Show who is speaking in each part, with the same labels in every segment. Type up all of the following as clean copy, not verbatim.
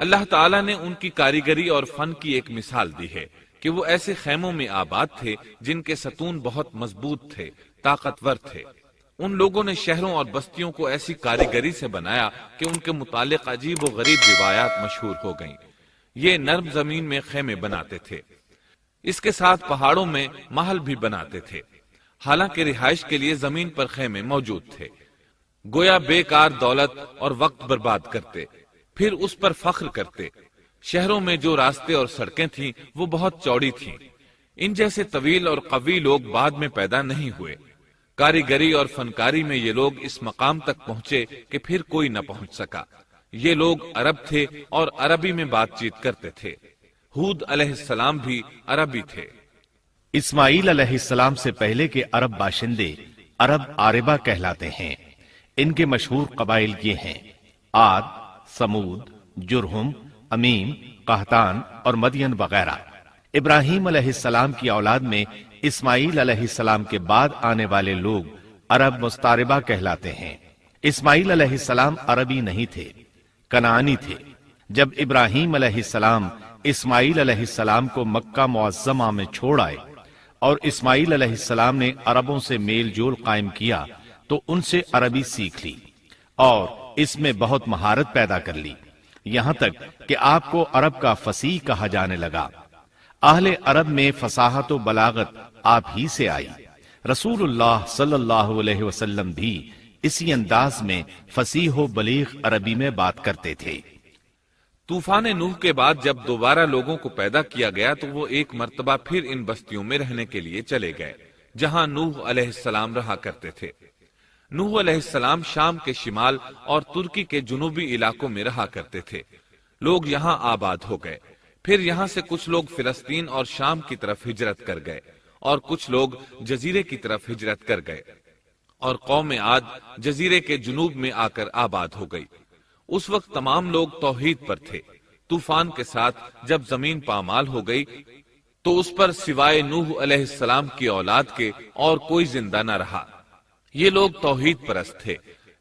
Speaker 1: اللہ تعالیٰ نے ان کی کاریگری اور فن کی ایک مثال دی ہے کہ وہ ایسے خیموں میں آباد تھے جن کے ستون بہت مضبوط تھے، طاقتور تھے۔ ان لوگوں نے شہروں اور بستیوں کو ایسی کاریگری سے بنایا کہ ان کے متعلق عجیب و غریب روایات مشہور ہو گئیں۔ یہ نرم زمین میں خیمے بناتے تھے، اس کے ساتھ پہاڑوں میں محل بھی بناتے تھے، حالانکہ رہائش کے لیے زمین پر خیمے موجود تھے۔ گویا بیکار دولت اور وقت برباد کرتے، پھر اس پر فخر کرتے۔ شہروں میں جو راستے اور سڑکیں تھیں وہ بہت چوڑی تھیں۔ ان جیسے طویل اور قوی لوگ بعد میں پیدا نہیں ہوئے۔ کاریگری اور فنکاری میں یہ لوگ اس مقام تک پہنچے کہ پھر کوئی نہ پہنچ سکا۔ یہ لوگ عرب تھے اور عربی میں بات چیت کرتے تھے۔ ہود علیہ السلام بھی عربی تھے۔
Speaker 2: اسماعیل علیہ السلام سے پہلے کے عرب باشندے عرب عاربہ کہلاتے ہیں۔ ان کے مشہور قبائل یہ ہیں: عاد، سمود، جرہم، امیم، قحطان اور مدین وغیرہ۔ ابراہیم علیہ السلام کی اولاد میں اسماعیل علیہ السلام کے بعد آنے والے لوگ عرب مستعربہ کہلاتے ہیں۔ اسماعیل علیہ السلام عربی نہیں تھے، کنعانی تھے۔ جب ابراہیم علیہ السلام اسماعیل علیہ السلام کو مکہ معظمہ میں چھوڑ آئے اور اسماعیل علیہ السلام نے عربوں سے میل جول قائم کیا تو ان سے عربی سیکھ لی اور اس میں بہت مہارت پیدا کر لی، یہاں تک کہ آپ کو عرب کا فصیح کہا جانے لگا۔ اہل عرب میں فصاحت و بلاغت آپ ہی سے آئی۔ رسول اللہ صلی اللہ علیہ وسلم بھی اسی انداز میں فصیح و بلیغ عربی میں بات کرتے تھے۔
Speaker 1: طوفان نوح کے بعد جب دوبارہ لوگوں کو پیدا کیا گیا تو وہ ایک مرتبہ پھر ان بستیوں میں رہنے کے لیے چلے گئے جہاں نوح علیہ السلام رہا کرتے تھے۔ نوح علیہ السلام شام کے شمال اور ترکی کے جنوبی علاقوں میں رہا کرتے تھے۔ لوگ یہاں آباد ہو گئے۔ پھر یہاں سے کچھ لوگ فلسطین اور شام کی طرف ہجرت کر گئے اور کچھ لوگ جزیرے کی طرف ہجرت کر گئے، اور قوم عاد جزیرے کے جنوب میں آ کر آباد ہو گئی۔ اس وقت تمام لوگ توحید پر تھے۔ طوفان کے ساتھ جب زمین پامال ہو گئی تو اس پر سوائے نوح علیہ السلام کی اولاد کے اور کوئی زندہ نہ رہا۔ یہ لوگ توحید پرست تھے،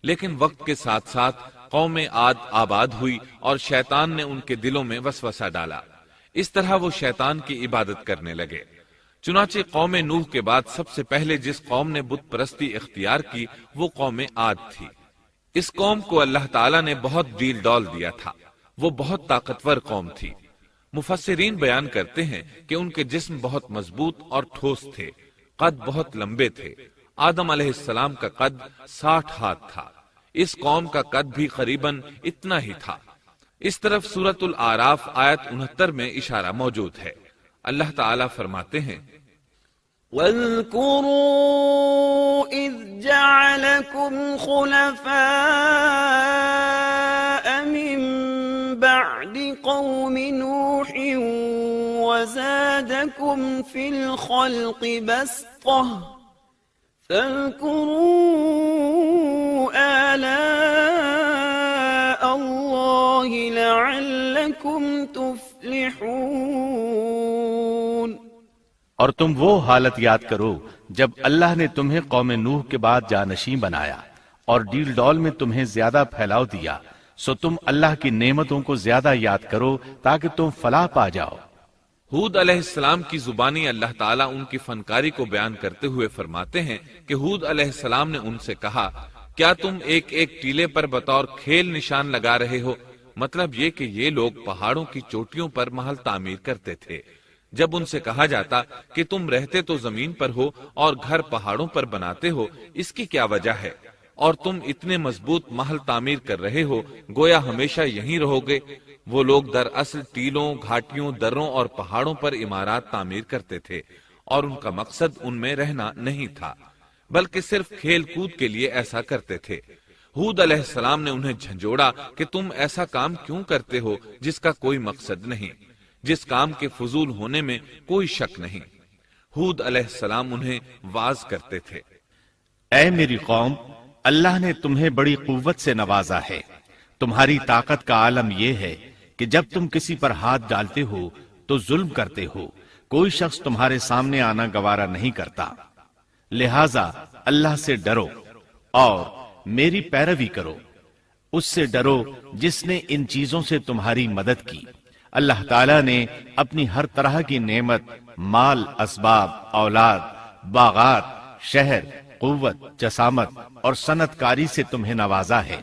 Speaker 1: لیکن وقت کے ساتھ ساتھ قوم عاد آباد ہوئی اور شیطان نے ان کے دلوں میں وسوسہ ڈالا۔ اس طرح وہ شیطان کی عبادت کرنے لگے۔ چنانچہ قوم نوح کے بعد سب سے پہلے جس قوم نے بت پرستی اختیار کی وہ قوم عاد تھی۔ اس قوم کو اللہ تعالیٰ نے بہت ڈیل ڈول دیا تھا۔ وہ بہت طاقتور قوم تھی۔ مفسرین بیان کرتے ہیں کہ ان کے جسم بہت مضبوط اور ٹھوس تھے، قد بہت لمبے تھے۔ آدم علیہ السلام کا قد 60 ہاتھ تھا۔ اس قوم کا قد بھی قریباً اتنا ہی تھا۔ اس طرف سورۃ الاعراف آیت 69 میں اشارہ موجود ہے۔ اللہ تعالیٰ فرماتے ہیں:
Speaker 3: وَاذْكُرُوا إِذْ جَعَلَكُمْ خُلَفَاءَ مِن بَعْدِ قَوْمِ نُوحٍ وَزَادَكُمْ فِي الْخَلْقِ بَسْطَةً فَاذْكُرُوا آلَاءَ اللَّهِ لَعَلَّكُمْ تُفْلِحُونَ۔
Speaker 2: اور تم وہ حالت یاد کرو جب اللہ نے تمہیں قوم نوح کے بعد جانشین بنایا اور ڈیل ڈول میں تمہیں زیادہ پھیلاؤ دیا، سو تم اللہ کی نعمتوں کو زیادہ یاد کرو تاکہ تم فلاح پا جاؤ۔
Speaker 1: ہود علیہ السلام کی زبانی اللہ تعالیٰ ان کی فنکاری کو بیان کرتے ہوئے فرماتے ہیں کہ ہود علیہ السلام نے ان سے کہا، کیا تم ایک ایک ٹیلے پر بطور کھیل نشان لگا رہے ہو؟ مطلب یہ کہ یہ لوگ پہاڑوں کی چوٹیوں پر محل تعمیر کرتے تھے۔ جب ان سے کہا جاتا کہ تم رہتے تو زمین پر ہو اور گھر پہاڑوں پر بناتے ہو، اس کی کیا وجہ ہے؟ اور تم اتنے مضبوط محل تعمیر کر رہے ہو، گویا ہمیشہ یہیں رہو گے۔ وہ لوگ دراصل ٹیلوں، گھاٹیوں، دروں اور پہاڑوں پر عمارات تعمیر کرتے تھے، اور ان کا مقصد ان میں رہنا نہیں تھا، بلکہ صرف کھیل کود کے لیے ایسا کرتے تھے۔ ہود علیہ السلام نے انہیں جھنجھوڑا کہ تم ایسا کام کیوں کرتے ہو جس کا کوئی مقصد نہیں، جس کام کے فضول ہونے میں کوئی شک نہیں۔ ہود علیہ السلام انہیں واعظ کرتے تھے:
Speaker 2: اے میری قوم، اللہ نے تمہیں بڑی قوت سے نوازا ہے۔ تمہاری طاقت کا عالم یہ ہے کہ جب تم کسی پر ہاتھ ڈالتے ہو تو ظلم کرتے ہو، کوئی شخص تمہارے سامنے آنا گوارا نہیں کرتا۔ لہذا اللہ سے ڈرو اور میری پیروی کرو۔ اس سے ڈرو جس نے ان چیزوں سے تمہاری مدد کی۔ اللہ تعالیٰ نے اپنی ہر طرح کی نعمت، مال، اسباب، اولاد، باغات، شہر، قوت، جسامت اور صنعت کاری سے تمہیں نوازا ہے،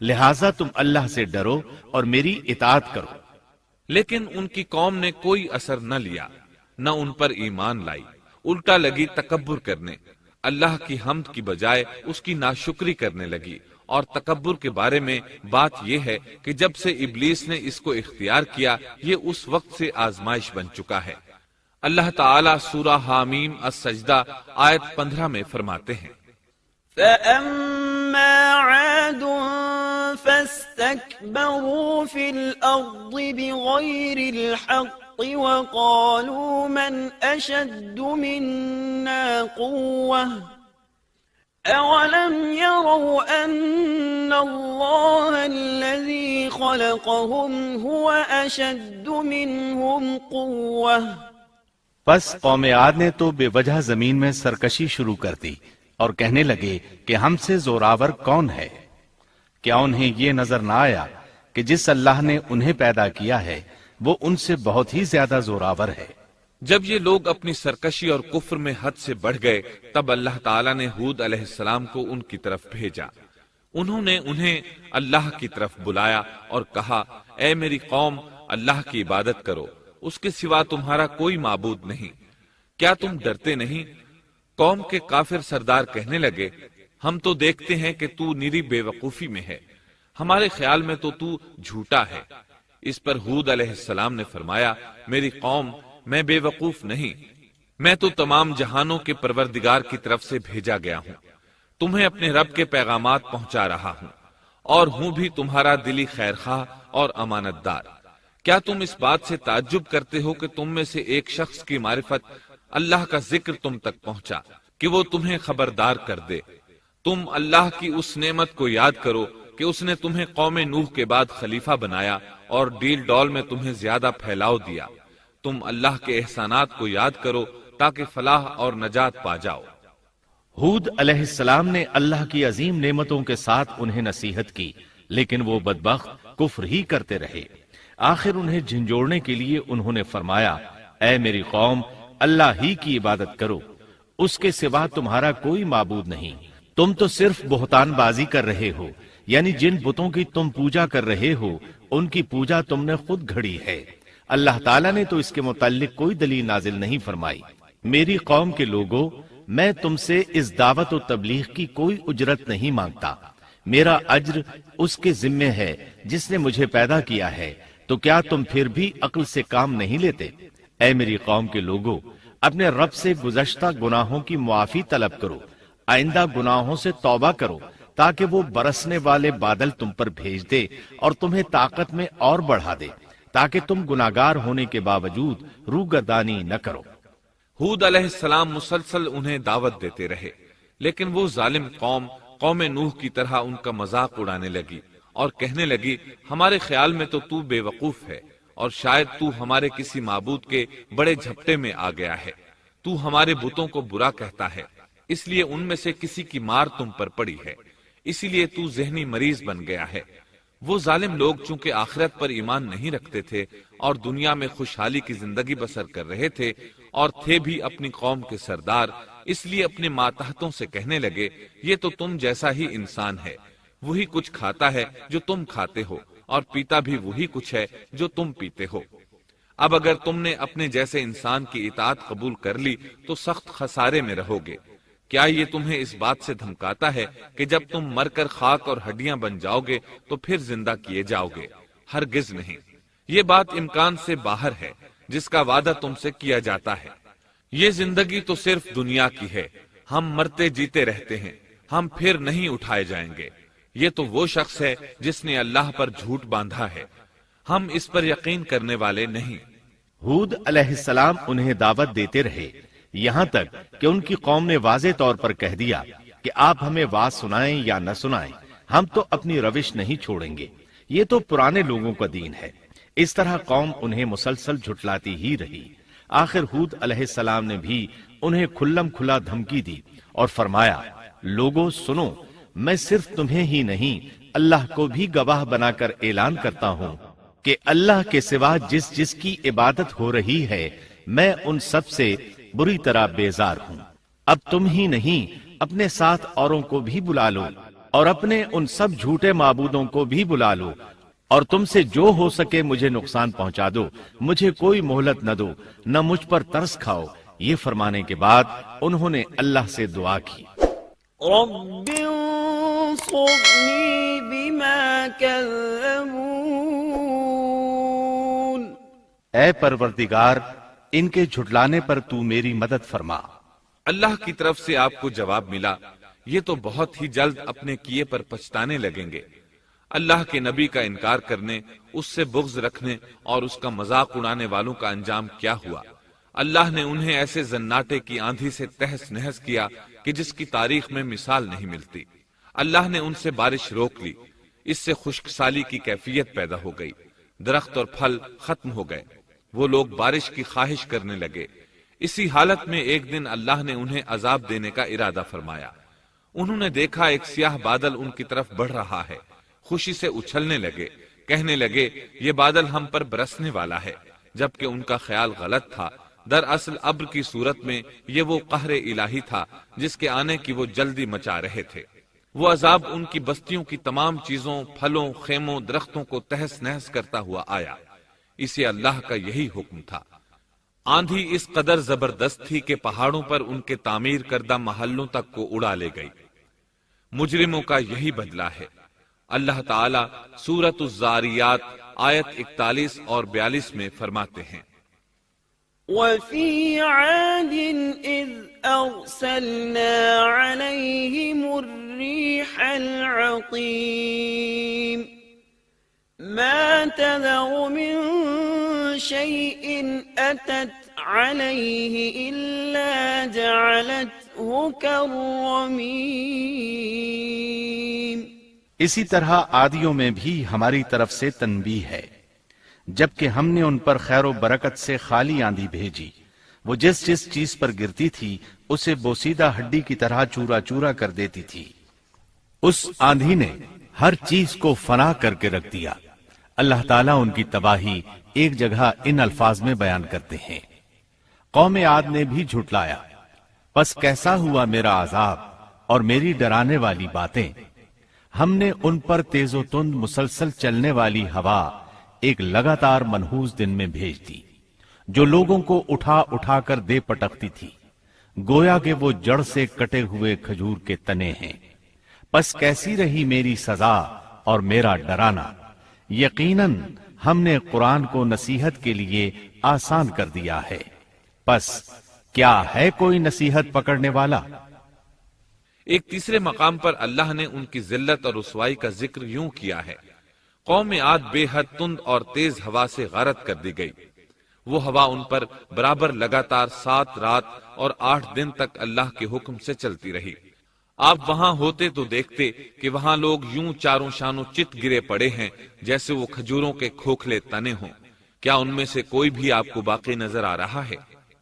Speaker 2: لہٰذا تم اللہ سے ڈرو اور میری اطاعت کرو۔
Speaker 1: لیکن ان کی قوم نے کوئی اثر نہ لیا، نہ ان پر ایمان لائی، الٹا لگی تکبر کرنے، اللہ کی حمد کی بجائے اس کی ناشکری کرنے لگی۔ اور تکبر کے بارے میں بات یہ ہے کہ جب سے ابلیس نے اس کو اختیار کیا، یہ اس وقت سے آزمائش بن چکا ہے۔ اللہ تعالیٰ سورہ حامیم السجدہ آیت 15 میں فرماتے ہیں،
Speaker 3: فَأَمَّا عَادٌ فَاسْتَكْبَرُوا فِي الْأَرْضِ بِغَيْرِ الْحَقِّ وَقَالُوا مَنْ أَشَدُّ مِنَّا قُوَّةً أَوَلَمْ يَرَوْا أَنَّ اللَّهَ الَّذِي خَلَقَهُمْ هُوَ أَشَدُّ مِنْهُمْ قُوَّةً۔
Speaker 2: پس قوم عاد نے تو بے وجہ زمین میں سرکشی شروع کر دی اور کہنے لگے کہ ہم سے زوراور کون ہے؟ کیا انہیں یہ نظر نہ آیا کہ جس اللہ نے انہیں پیدا کیا ہے وہ ان سے بہت ہی زیادہ زوراور ہے؟
Speaker 1: جب یہ لوگ اپنی سرکشی اور کفر میں حد سے بڑھ گئے، تب اللہ تعالیٰ نے ہود علیہ السلام کو ان کی طرف بھیجا۔ انہوں نے انہیں اللہ کی طرف بلایا اور کہا، اے میری قوم، اللہ کی عبادت کرو، اس کے سوا تمہارا کوئی معبود نہیں۔ کیا تم ڈرتے نہیں؟ قوم کے کافر سردار کہنے لگے، ہم تو دیکھتے ہیں کہ تو نری بے وقوفی میں ہے، ہمارے خیال میں تو جھوٹا ہے۔ اس پر ہود علیہ السلام نے فرمایا، میری قوم، میں بے وقوف نہیں، میں تو تمام جہانوں کے پروردگار کی طرف سے بھیجا گیا ہوں، تمہیں اپنے رب کے پیغامات پہنچا رہا ہوں، اور ہوں بھی تمہارا دلی خیرخواہ اور امانت دار۔ کیا تم اس بات سے تعجب کرتے ہو کہ تم میں سے ایک شخص کی معرفت، اللہ کا ذکر تم تک پہنچا کہ وہ تمہیں خبردار کر دے؟ تم اللہ کی اس نعمت کو یاد کرو کہ اس نے تمہیں قوم نوح کے بعد خلیفہ بنایا اور ڈیل ڈول میں تمہیں زیادہ پھیلاؤ دیا۔ تم اللہ کے احسانات کو یاد کرو تاکہ فلاح اور نجات پا جاؤ۔
Speaker 2: ہود علیہ السلام نے اللہ کی عظیم نعمتوں کے ساتھ انہیں نصیحت کی، لیکن وہ بدبخت کفر ہی کرتے رہے۔ آخر انہیں جھنجھوڑنے کے لیے انہوں نے فرمایا، اے میری قوم، اللہ ہی کی عبادت کرو، اس کے سوا تمہارا کوئی معبود نہیں۔ تم تو صرف بہتان بازی کر رہے ہو، یعنی جن بتوں کی تم پوجا کر رہے ہو ان کی پوجا تم نے خود گھڑی ہے۔ اللہ تعالیٰ نے تو اس کے متعلق کوئی دلیل نازل نہیں فرمائی۔ میری قوم کے لوگوں، میں تم سے اس دعوت و تبلیغ کی کوئی اجرت نہیں مانگتا، میرا اجر اس کے ذمے ہے جس نے مجھے پیدا کیا ہے، تو کیا تم پھر بھی عقل سے کام نہیں لیتے؟ اے میری قوم کے لوگوں، اپنے رب سے گزشتہ گناہوں کی معافی طلب کرو، آئندہ گناہوں سے توبہ کرو، تاکہ وہ برسنے والے بادل تم پر بھیج دے اور تمہیں طاقت میں اور بڑھا دے، تاکہ تم گناہگار ہونے کے باوجود روگردانی نہ کرو۔
Speaker 1: ہود علیہ السلام مسلسل انہیں دعوت دیتے رہے، لیکن وہ ظالم قوم نوح کی طرح ان کا مذاق اڑانے لگی اور کہنے لگی، ہمارے خیال میں تو بے وقوف ہے، اور شاید تو ہمارے کسی معبود کے بڑے جھپٹے میں آ گیا ہے، تو ہمارے بتوں کو برا کہتا ہے، اس لیے ان میں سے کسی کی مار تم پر پڑی ہے، اسی لیے تو ذہنی مریض بن گیا ہے۔ وہ ظالم لوگ چونکہ آخرت پر ایمان نہیں رکھتے تھے اور دنیا میں خوشحالی کی زندگی بسر کر رہے تھے اور تھے بھی اپنی قوم کے سردار، اس لیے اپنے ماتحتوں سے کہنے لگے، یہ تو تم جیسا ہی انسان ہے، وہی کچھ کھاتا ہے جو تم کھاتے ہو اور پیتا بھی وہی کچھ ہے جو تم پیتے ہو۔ اب اگر تم نے اپنے جیسے انسان کی اطاعت قبول کر لی تو سخت خسارے میں رہو گے۔ کیا یہ تمہیں اس بات سے دھمکاتا ہے کہ جب تم مر کر خاک اور ہڈیاں بن جاؤ گے تو پھر زندہ کیے جاؤ گے؟ ہرگز نہیں، یہ بات امکان سے باہر ہے جس کا وعدہ تم سے کیا جاتا ہے۔ یہ زندگی تو صرف دنیا کی ہے، ہم مرتے جیتے رہتے ہیں، ہم پھر نہیں اٹھائے جائیں گے۔ یہ تو وہ شخص ہے جس نے اللہ پر جھوٹ باندھا ہے، ہم اس پر یقین کرنے والے نہیں۔
Speaker 2: ہود علیہ السلام انہیں دعوت دیتے رہے، یہاں تک کہ ان کی قوم نے واضح طور پر کہہ دیا کہ آپ ہمیں واز سنائیں یا نہ سنائیں، ہم تو اپنی روش نہیں چھوڑیں گے، یہ تو پرانے لوگوں کا دین ہے۔ اس طرح قوم انہیں مسلسل جھٹلاتی ہی رہی۔ آخر ہود علیہ السلام نے بھی انہیں کھلم کھلا دھمکی دی اور فرمایا، لوگوں سنو، میں صرف تمہیں ہی نہیں اللہ کو بھی گواہ بنا کر اعلان کرتا ہوں کہ اللہ کے سوا جس جس کی عبادت ہو رہی ہے میں ان سب سے بری طرح بیزار ہوں۔ اب تم ہی نہیں اپنے ساتھ اوروں کو بھی بلا لو اور اپنے ان سب جھوٹے معبودوں کو بھی بلا لو، اور تم سے جو ہو سکے مجھے نقصان پہنچا دو، مجھے کوئی مہلت نہ دو، نہ مجھ پر ترس کھاؤ۔ یہ فرمانے کے بعد انہوں نے اللہ سے دعا کی،
Speaker 3: رب انصرنی بما کذبون،
Speaker 2: اے پروردگار ان کے جھٹلانے پر تو میری مدد فرما۔
Speaker 1: اللہ کی طرف سے آپ کو جواب ملا، یہ تو بہت ہی جلد اپنے کیے پر پچھتانے لگیں گے۔ اللہ کے نبی کا انکار کرنے، اس سے بغض رکھنے اور اس کا مذاق اڑانے والوں کا انجام کیا ہوا؟ اللہ نے انہیں ایسے زناٹے کی آندھی سے تہس نہس کیا کہ جس کی تاریخ میں مثال نہیں ملتی۔ اللہ نے ان سے بارش روک لی، اس سے خشک سالی کی کیفیت پیدا ہو گئی، درخت اور پھل ختم ہو گئے، وہ لوگ بارش کی خواہش کرنے لگے۔ اسی حالت میں ایک دن اللہ نے انہیں عذاب دینے کا ارادہ فرمایا۔ انہوں نے دیکھا ایک سیاہ بادل ان کی طرف بڑھ رہا ہے، خوشی سے اچھلنے لگے، کہنے لگے یہ بادل ہم پر برسنے والا ہے، جبکہ ان کا خیال غلط تھا۔ دراصل ابر کی صورت میں یہ وہ قہر الہی تھا جس کے آنے کی وہ جلدی مچا رہے تھے۔ وہ عذاب ان کی بستیوں کی تمام چیزوں، پھلوں، خیموں، درختوں کو تہس نہس کرتا ہوا آیا۔ اسے اللہ کا یہی حکم تھا۔ آندھی اس قدر زبردست تھی کہ پہاڑوں پر ان کے تعمیر کردہ محلوں تک کو اڑا لے گئی۔ مجرموں کا یہی بدلہ ہے۔ اللہ تعالی سورۃ الزاریات آیت 41 اور 42 میں فرماتے ہیں،
Speaker 3: وفي عاد إذ أرسلنا عليهم الريح العقيم ما تذر من شيء أتت عليه إلا جعلته كالرميم۔
Speaker 2: اسی طرح عادیوں میں بھی ہماری طرف سے تنبیہ ہے، جبکہ ہم نے ان پر خیر و برکت سے خالی آندھی بھیجی، وہ جس جس چیز پر گرتی تھی اسے بوسیدہ ہڈی کی طرح چورا چورا کر دیتی تھی۔ اس آندھی نے ہر چیز کو فنا کر کے رکھ دیا۔ اللہ تعالیٰ ان کی تباہی ایک جگہ ان الفاظ میں بیان کرتے ہیں، قوم عاد نے بھی جھٹلایا، پس کیسا ہوا میرا عذاب اور میری ڈرانے والی باتیں۔ ہم نے ان پر تیز و تند مسلسل چلنے والی ہوا ایک لگاتار منحوس دن میں بھیج دی، جو لوگوں کو اٹھا اٹھا کر دے پٹکتی تھی، گویا کہ وہ جڑ سے کٹے ہوئے کھجور کے تنے ہیں۔ پس کیسی رہی میری سزا اور میرا ڈرانا۔ یقیناً ہم نے قرآن کو نصیحت کے لیے آسان کر دیا ہے، پس کیا ہے کوئی نصیحت پکڑنے والا؟
Speaker 1: ایک تیسرے مقام پر اللہ نے ان کی ذلت اور رسوائی کا ذکر یوں کیا ہے، قوم عاد بے حد تند اور تیز ہوا سے غارت کر دی گئی۔ وہ ہوا ان پر برابر لگاتار 7 رات اور 8 دن تک اللہ کے حکم سے چلتی رہی۔ آپ وہاں ہوتے تو دیکھتے کہ وہاں لوگ یوں چاروں شانوں چت گرے پڑے ہیں جیسے وہ کھجوروں کے کھوکھلے تنے ہوں۔ کیا ان میں سے کوئی بھی آپ کو باقی نظر آ رہا ہے؟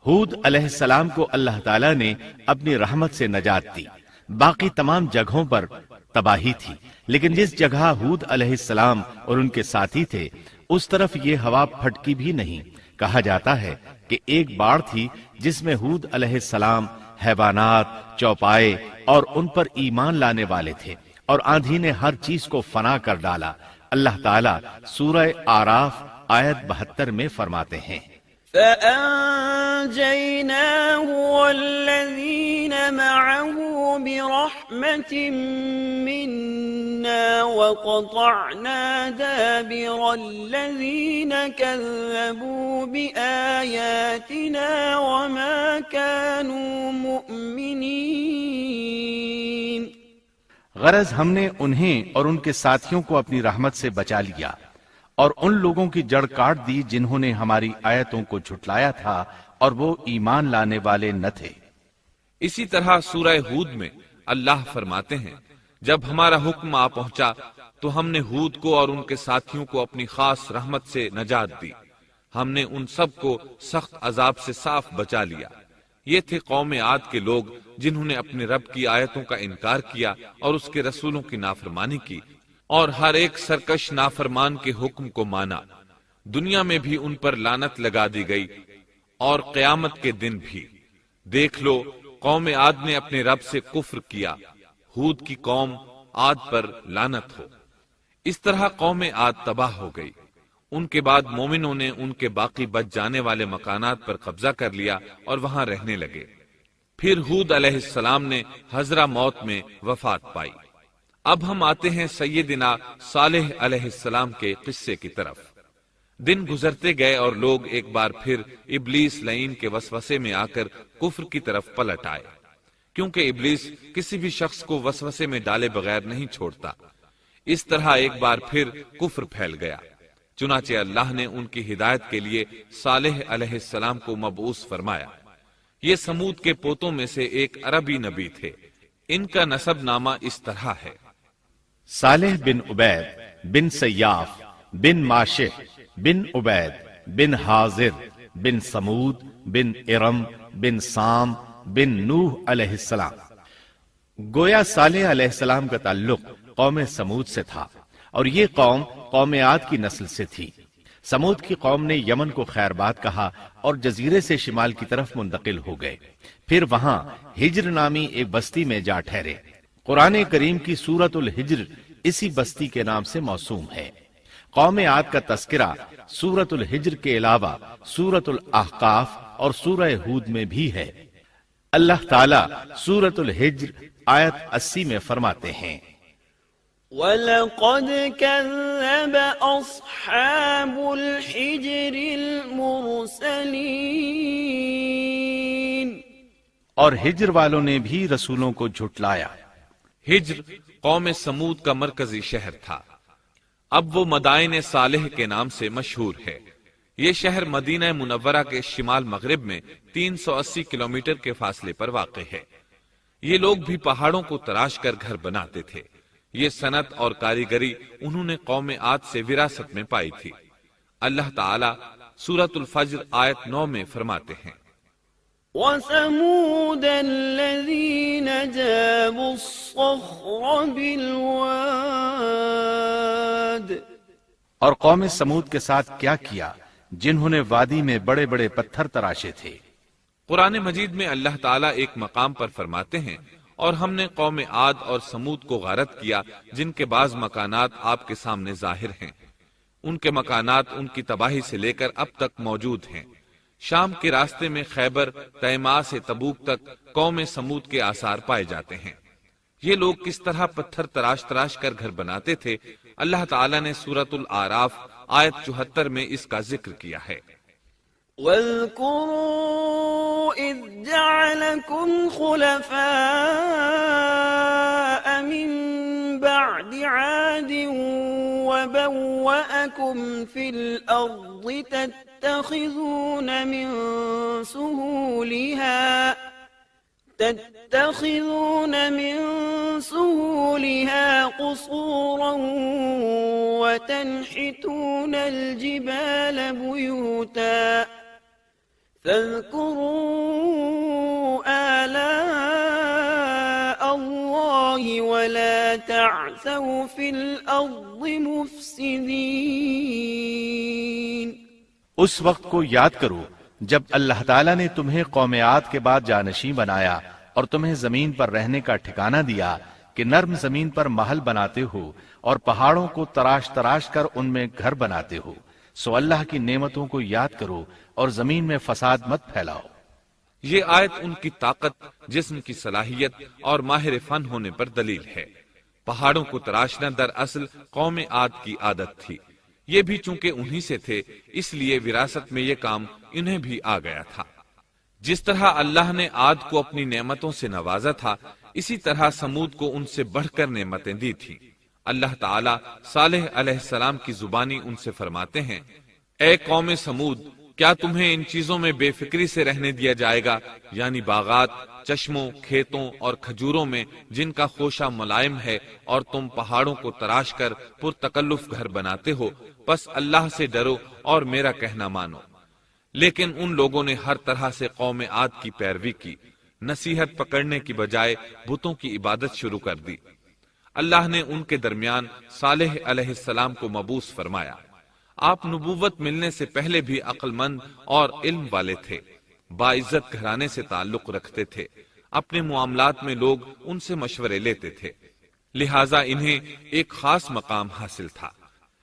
Speaker 2: ہود علیہ السلام کو اللہ تعالیٰ نے اپنی رحمت سے نجات دی، باقی تمام جگہوں پر تباہی تھی، لیکن جس جگہ ہود علیہ السلام اور ان کے ساتھی تھے اس طرف یہ ہوا پھٹکی بھی نہیں۔ کہا جاتا ہے کہ ایک باڑ تھی جس میں ہود علیہ السلام، حیوانات، چوپائے اور ان پر ایمان لانے والے تھے، اور آندھی نے ہر چیز کو فنا کر ڈالا۔ اللہ تعالیٰ سورہ آراف آیت 72 میں فرماتے ہیں،
Speaker 3: فأنجيناه والذين معه برحمة منا وقطعنا دابر الذين كذبوا بآياتنا وما كانوا مؤمنين۔
Speaker 2: غرض ہم نے انہیں اور ان کے ساتھیوں کو اپنی رحمت سے بچا لیا اور ان لوگوں کی جڑ کاٹ دی جنہوں نے ہماری آیتوں کو جھٹلایا تھا اور وہ ایمان لانے والے نہ تھے۔
Speaker 1: اسی طرح سورہ ہود میں اللہ فرماتے ہیں، جب ہمارا حکم آ پہنچا تو ہم نے ہود کو اور ان کے ساتھیوں کو اپنی خاص رحمت سے نجات دی۔ ہم نے ان سب کو سخت عذاب سے صاف بچا لیا۔ یہ تھے قوم عاد کے لوگ جنہوں نے اپنے رب کی آیتوں کا انکار کیا اور اس کے رسولوں کی نافرمانی کی۔ اور ہر ایک سرکش نافرمان کے حکم کو مانا، دنیا میں بھی ان پر لعنت لگا دی گئی اور قیامت کے دن بھی۔ دیکھ لو قوم عاد نے اپنے رب سے کفر کیا، ہود کی قوم عاد پر لعنت ہو۔ اس طرح قوم عاد تباہ ہو گئی۔ ان کے بعد مومنوں نے ان کے باقی بچ جانے والے مکانات پر قبضہ کر لیا اور وہاں رہنے لگے۔ پھر ہود علیہ السلام نے حضرہ موت میں وفات پائی۔ اب ہم آتے ہیں سیدنا صالح علیہ السلام کے قصے کی طرف۔ دن گزرتے گئے اور لوگ ایک بار پھر ابلیس لعین کے وسوسے میں آ کر کفر کی طرف پلٹ آئے، کیونکہ ابلیس کسی بھی شخص کو وسوسے میں ڈالے بغیر نہیں چھوڑتا۔ اس طرح ایک بار پھر کفر پھیل گیا، چنانچہ اللہ نے ان کی ہدایت کے لیے صالح علیہ السلام کو مبعوث فرمایا۔ یہ سمود کے پوتوں میں سے ایک عربی نبی تھے۔ ان کا نسب نامہ اس طرح ہے:
Speaker 2: صالح بن عبید بن سیاف بن ماشح بن عبید بن حاضر بن سمود بن ارم بن سام بن نوح علیہ السلام۔ گویا صالح علیہ السلام کا تعلق قوم سمود سے تھا، اور یہ قوم عاد کی نسل سے تھی۔ سمود کی قوم نے یمن کو خیر باد کہا اور جزیرے سے شمال کی طرف منتقل ہو گئے، پھر وہاں ہجر نامی ایک بستی میں جا ٹھہرے۔ قرآن کریم کی سورۃ الحجر اسی بستی کے نام سے موسوم ہے۔ قوم عاد کا تذکرہ سورۃ الحجر کے علاوہ سورۃ الاحقاف اور سورہ ہود میں بھی ہے۔ اللہ تعالیٰ سورۃ الحجر آیت 80 میں فرماتے ہیں:
Speaker 3: وَلَقَدْ كَذَّبَ أَصْحَابُ الْحِجْرِ الْمُرْسَلِينَ،
Speaker 2: اور ہجر والوں نے بھی رسولوں کو جھٹلایا۔
Speaker 1: ہجر قوم سمود کا مرکزی شہر تھا۔ اب وہ مدائن صالح کے نام سے مشہور ہے۔ یہ شہر مدینہ منورہ کے شمال مغرب میں 380 کلومیٹر کے فاصلے پر واقع ہے۔ یہ لوگ بھی پہاڑوں کو تراش کر گھر بناتے تھے۔ یہ صنعت اور کاریگری انہوں نے قوم عاد سے وراثت میں پائی تھی۔ اللہ تعالی سورۃ الفجر آیت 9 میں فرماتے ہیں:
Speaker 3: وَثَمُودَ الَّذِينَ جَابُوا الصَّخْرَ بِالْوَادِ،
Speaker 2: اور قوم سمود کے ساتھ کیا کیا جنہوں نے وادی میں بڑے بڑے پتھر تراشے تھے۔
Speaker 1: قرآن مجید میں اللہ تعالیٰ ایک مقام پر فرماتے ہیں: اور ہم نے قوم عاد اور سمود کو غارت کیا جن کے بعض مکانات آپ کے سامنے ظاہر ہیں۔ ان کے مکانات ان کی تباہی سے لے کر اب تک موجود ہیں۔ شام کے راستے میں خیبر، تیما سے تبوک تک قوم سمود کے آثار پائے جاتے ہیں۔ یہ لوگ کس طرح پتھر تراش تراش کر گھر بناتے تھے، اللہ تعالیٰ نے سورۃ الاعراف آیت 74 میں اس کا ذکر کیا ہے:
Speaker 3: وَاذْكُرُوا إِذْ جَعَلَكُمْ خُلَفَاءَ مِنْ بَعْدِ عَادٍ وَبَوَّأَكُمْ فِي الْأَرْضِ تَتَّخِذُونَ مِنْ سُهُولِهَا قُصُورًا وَتَنْحِتُونَ الْجِبَالَ بُيُوتًا فاذكروا آلاء الله ولا تعثوا في الأرض مفسدين۔
Speaker 2: اس وقت کو یاد کرو جب اللہ تعالیٰ نے تمہیں قوم عاد کے بعد جانشین بنایا اور تمہیں زمین پر رہنے کا ٹھکانہ دیا کہ نرم زمین پر محل بناتے ہو اور پہاڑوں کو تراش تراش کر ان میں گھر بناتے ہو، سو اللہ کی نعمتوں کو یاد کرو اور زمین میں فساد مت پھیلاؤ۔
Speaker 1: یہ آیت ان کی طاقت، جسم کی صلاحیت اور ماہر فن ہونے پر دلیل ہے۔ پہاڑوں کو تراشنا دراصل قوم عاد کی عادت تھی۔ یہ بھی چونکہ انہی سے تھے، اس لیے وراثت میں یہ کام انہیں بھی آ گیا تھا۔ جس طرح اللہ نے عاد کو اپنی نعمتوں سے نوازا تھا، اسی طرح سمود کو ان سے بڑھ کر نعمتیں دی تھیں۔ اللہ تعالیٰ صالح علیہ السلام کی زبانی ان سے فرماتے ہیں: اے قوم سمود، کیا تمہیں ان چیزوں میں بے فکری سے رہنے دیا جائے گا، یعنی باغات، چشموں، کھیتوں اور کھجوروں میں جن کا خوشہ ملائم ہے، اور تم پہاڑوں کو تراش کر پرتکلف گھر بناتے ہو؟ پس اللہ سے ڈرو اور میرا کہنا مانو۔ لیکن ان لوگوں نے ہر طرح سے قوم عاد کی پیروی کی، نصیحت پکڑنے کی بجائے بتوں کی عبادت شروع کر دی۔ اللہ نے ان کے درمیان صالح علیہ السلام کو مبعوث فرمایا۔ آپ نبوت ملنے سے پہلے بھی عقل مند اور علم والے تھے، باعزت گھرانے سے تعلق رکھتے تھے، اپنے معاملات میں لوگ ان سے مشورے لیتے تھے، لہٰذا انہیں ایک خاص مقام حاصل تھا۔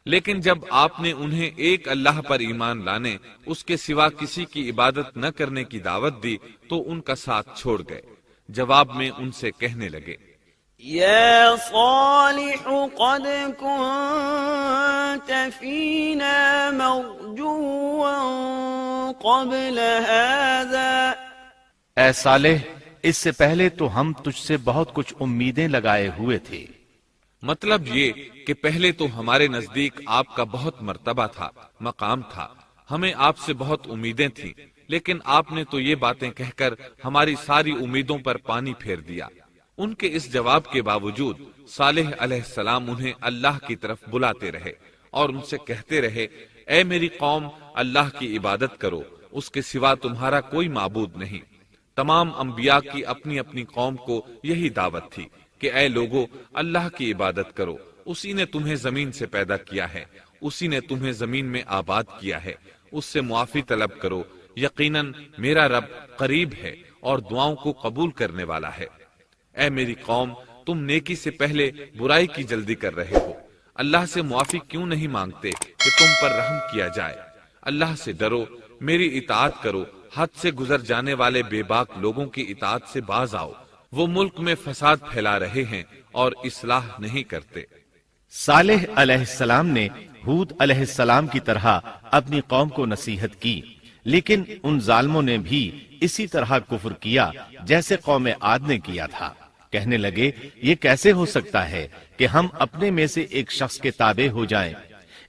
Speaker 1: لیکن جب آپ نے انہیں ایک اللہ پر ایمان لانے، اس کے سوا کسی کی عبادت نہ کرنے کی دعوت دی تو ان کا ساتھ چھوڑ گئے۔ جواب میں ان سے کہنے لگے،
Speaker 3: يا صالح قد كنت فينا مرجوا قبل هذا
Speaker 2: اے صالح، اس سے پہلے تو ہم تجھ سے بہت کچھ امیدیں لگائے ہوئے تھے۔
Speaker 1: مطلب یہ کہ پہلے تو ہمارے نزدیک آپ کا بہت مرتبہ تھا، مقام تھا، ہمیں آپ سے بہت امیدیں تھیں، لیکن آپ نے تو یہ باتیں کہہ کر ہماری ساری امیدوں پر پانی پھیر دیا۔ ان کے اس جواب کے باوجود صالح علیہ السلام انہیں اللہ کی طرف بلاتے رہے اور ان سے کہتے رہے، اے میری قوم، اللہ کی عبادت کرو، اس کے سوا تمہارا کوئی معبود نہیں۔ تمام انبیاء کی اپنی اپنی قوم کو یہی دعوت تھی کہ اے لوگو، اللہ کی عبادت کرو، اسی نے تمہیں زمین سے پیدا کیا ہے، اسی نے تمہیں زمین میں آباد کیا ہے، اس سے معافی طلب کرو، یقیناً میرا رب قریب ہے اور دعاؤں کو قبول کرنے والا ہے۔ اے میری قوم، تم نیکی سے پہلے برائی کی جلدی کر رہے ہو، اللہ سے معافی کیوں نہیں مانگتے کہ تم پر رحم کیا جائے؟ اللہ سے ڈرو، میری اطاعت کرو، حد سے گزر جانے والے بے باک لوگوں کی اطاعت سے باز آؤ، وہ ملک میں فساد پھیلا رہے ہیں اور اصلاح نہیں کرتے۔
Speaker 2: صالح علیہ السلام نے ہود علیہ السلام کی طرح اپنی قوم کو نصیحت کی، لیکن ان ظالموں نے بھی اسی طرح کفر کیا جیسے قوم عاد نے کیا تھا۔ کہنے لگے، یہ کیسے ہو سکتا ہے کہ ہم اپنے میں سے ایک شخص کے تابع ہو جائیں؟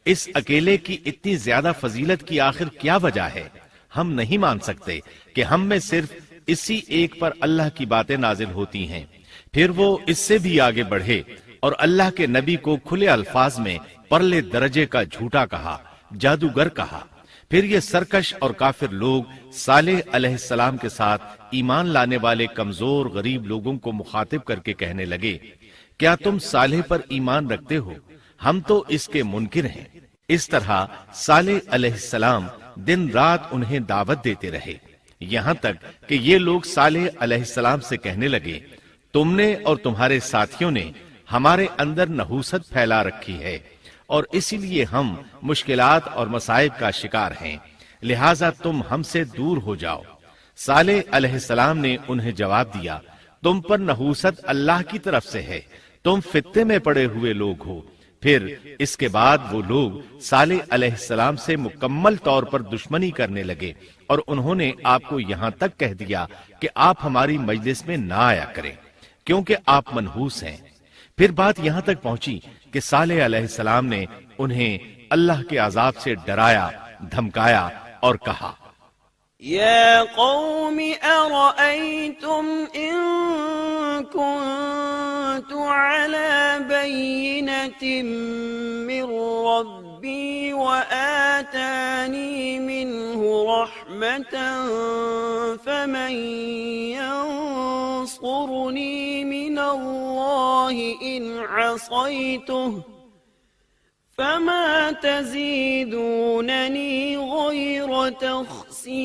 Speaker 2: اس اکیلے کی اتنی زیادہ فضیلت کی آخر کیا وجہ ہے؟ ہم نہیں مان سکتے کہ ہم میں صرف اسی ایک پر اللہ کی باتیں نازل ہوتی ہیں۔ پھر وہ اس سے بھی آگے بڑھے اور اللہ کے نبی کو کھلے الفاظ میں پرلے درجے کا جھوٹا کہا، جادوگر کہا۔ پھر یہ سرکش اور کافر لوگ صالح علیہ السلام کے ساتھ ایمان لانے والے کمزور غریب لوگوں کو مخاطب کر کے کہنے لگے، کیا تم صالح پر ایمان رکھتے ہو؟ ہم تو اس کے منکر ہیں۔ اس طرح صالح علیہ السلام دن رات انہیں دعوت دیتے رہے، یہاں تک کہ یہ لوگ صالح علیہ السلام سے کہنے لگے، تم نے اور تمہارے ساتھیوں نے ہمارے اندر نحوست پھیلا رکھی ہے اور اسی لیے ہم مشکلات اور مصائب کا شکار ہیں، لہٰذا تم ہم سے دور ہو جاؤ۔ صالح علیہ السلام نے انہیں جواب دیا، تم پر نحوست اللہ کی طرف سے ہے، تم فتنے میں پڑے ہوئے لوگ ہو۔ پھر اس کے بعد وہ لوگ صالح علیہ السلام سے مکمل طور پر دشمنی کرنے لگے اور انہوں نے آپ کو یہاں تک کہہ دیا کہ آپ ہماری مجلس میں نہ آیا کریں کیونکہ آپ منحوس ہیں۔ پھر بات یہاں تک پہنچی کہ صالح علیہ السلام نے انہیں اللہ کے عذاب سے ڈرایا، دھمکایا اور کہا،
Speaker 3: يا قوم أرأيتم إن كنت على بينة من ربي وآتاني منه رحمة فمن ينصرني من الله إن عصيته فما تزيدونني غير تخسير۔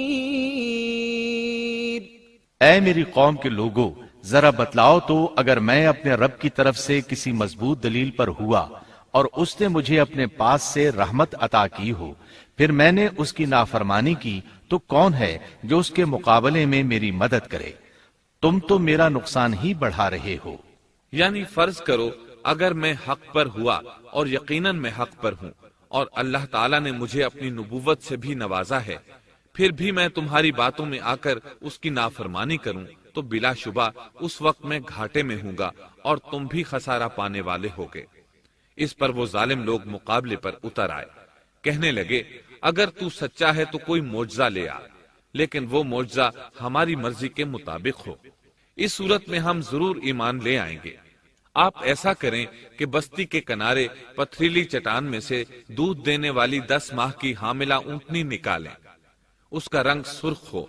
Speaker 2: اے میری قوم کے لوگو، ذرا بتلاؤ تو، اگر میں اپنے رب کی طرف سے کسی مضبوط دلیل پر ہوا اور اس نے مجھے اپنے پاس سے رحمت عطا کی ہو، پھر میں نے اس کی نافرمانی کی، تو کون ہے جو اس کے مقابلے میں میری مدد کرے؟ تم تو میرا نقصان ہی بڑھا رہے ہو۔
Speaker 1: یعنی فرض کرو اگر میں حق پر ہوا اور یقیناً میں حق پر ہوں اور اللہ تعالیٰ نے مجھے اپنی نبوت سے بھی نوازا ہے، پھر بھی میں تمہاری باتوں میں آ کر اس کی نافرمانی کروں تو بلا شبہ اس وقت میں گھاٹے میں ہوں گا اور تم بھی خسارہ پانے والے ہوگے۔ اس پر وہ ظالم لوگ مقابلے پر اتر آئے، کہنے لگے، اگر تو سچا ہے تو کوئی معجزہ لے آ، لیکن وہ معجزہ ہماری مرضی کے مطابق ہو، اس صورت میں ہم ضرور ایمان لے آئیں گے۔ آپ ایسا کریں کہ بستی کے کنارے پتھریلی چٹان میں سے دودھ دینے والی 10 ماہ کی حاملہ اونٹنی نکالیں، اس کا رنگ سرخ ہو۔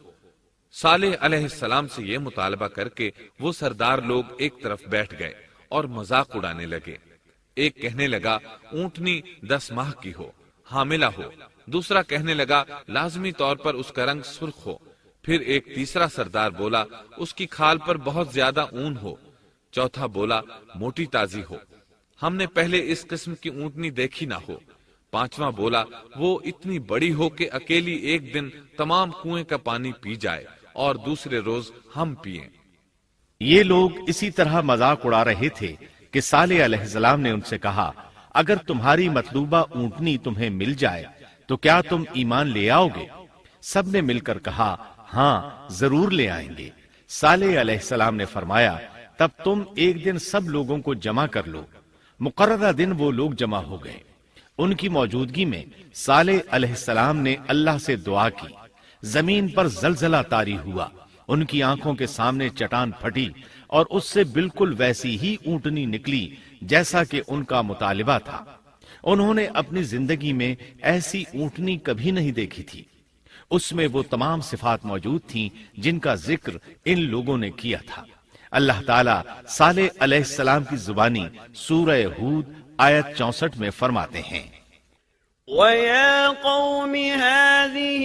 Speaker 1: صالح علیہ السلام سے یہ مطالبہ کر کے وہ سردار لوگ ایک طرف بیٹھ گئے اور مذاق اڑانے لگے۔ ایک کہنے لگا اونٹنی 10 ماہ کی ہو، حاملہ ہو۔ دوسرا کہنے لگا لازمی طور پر اس کا رنگ سرخ ہو۔ پھر ایک تیسرا سردار بولا اس کی کھال پر بہت زیادہ اون ہو۔ چوتھا بولا موٹی تازی ہو، ہم نے پہلے اس قسم کی اونٹنی دیکھی نہ ہو۔ پانچواں بولا وہ اتنی بڑی ہو کہ اکیلی ایک دن تمام کنویں کا پانی پی جائے اور دوسرے روز ہم پئیں۔
Speaker 2: یہ لوگ اسی طرح مذاق اڑا رہے تھے کہ صالح علیہ السلام نے ان سے کہا اگر تمہاری مطلوبہ اونٹنی تمہیں مل جائے تو کیا تم ایمان لے آؤ گے؟ سب نے مل کر کہا ہاں ضرور لے آئیں گے۔ صالح علیہ السلام نے فرمایا تب تم ایک دن سب لوگوں کو جمع کر لو۔ مقررہ دن وہ لوگ جمع ہو گئے۔ ان کی موجودگی میں صالح علیہ السلام نے اللہ سے دعا کی۔ زمین پر زلزلہ طاری ہوا، ان کی آنکھوں کے سامنے چٹان پھٹی اور اس سے بالکل ویسی ہی اونٹنی نکلی جیسا کہ ان کا مطالبہ تھا۔ انہوں نے اپنی زندگی میں ایسی اونٹنی کبھی نہیں دیکھی تھی۔ اس میں وہ تمام صفات موجود تھیں جن کا ذکر ان لوگوں نے کیا تھا۔ اللہ تعالیٰ صالح علیہ السلام کی زبانی سورہ ہود آیت 64 میں فرماتے ہیں
Speaker 3: وَيَا قَوْمِ هَذِهِ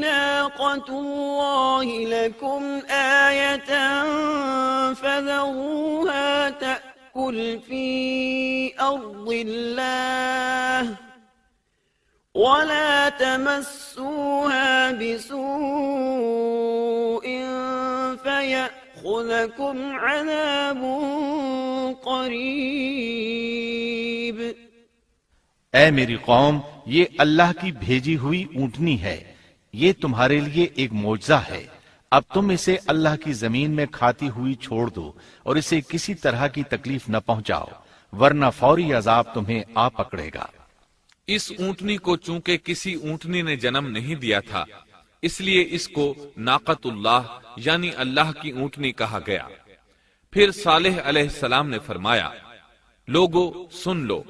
Speaker 3: نَاقَةُ اللَّهِ لَكُمْ آيَةً فَذَرُوهَا تَأْكُلْ فِي أَرْضِ اللَّهِ وَلَا تَمَسُّوهَا بِسُوءٍ فَيَأْخُذَكُمْ عَذَابٌ قَرِيبٌ۔
Speaker 2: اے میری قوم، یہ اللہ کی بھیجی ہوئی اونٹنی ہے، یہ تمہارے لیے ایک معجزہ ہے۔ اب تم اسے اللہ کی زمین میں کھاتی ہوئی چھوڑ دو اور اسے کسی طرح کی تکلیف نہ پہنچاؤ، ورنہ فوری عذاب تمہیں آ پکڑے گا۔
Speaker 1: اس اونٹنی کو چونکہ کسی اونٹنی نے جنم نہیں دیا تھا، اس لیے اس کو ناقۃ اللہ یعنی اللہ کی اونٹنی کہا گیا۔ پھر صالح علیہ السلام نے فرمایا لوگو سن لو،